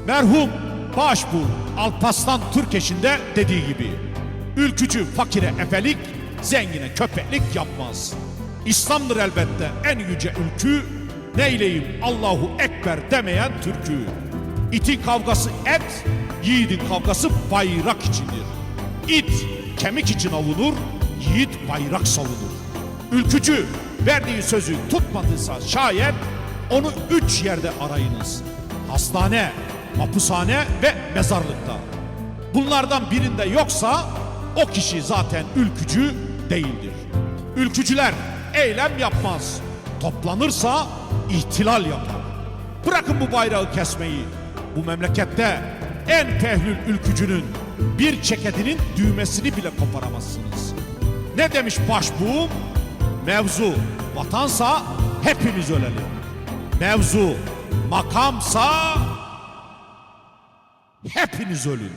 Merhum Başbuğ Alparslan Türkeş'in de dediği gibi, ülkücü fakire efelik, zengine köpeklik yapmaz. İslam'dır elbette en yüce ülkü, neyleyim Allahu Ekber demeyen türkü. İtin kavgası et, yiğidin kavgası bayrak içindir. İt kemik için avunur, yiğit bayrak savunur. Ülkücü verdiği sözü tutmadıysa şayet, onu 3 yerde arayınız: hastane, hapishane ve mezarlıkta. Bunlardan birinde yoksa o kişi zaten ülkücü değildir. Ülkücüler eylem yapmaz, toplanırsa ihtilal yapar. Bırakın bu bayrağı kesmeyi. Bu memlekette en pehlül ülkücünün bir ceketinin düğmesini bile koparamazsınız. Ne demiş Başbuğ? Mevzu vatansa hepimiz ölelim. Mevzu makamsa hepiniz ölün.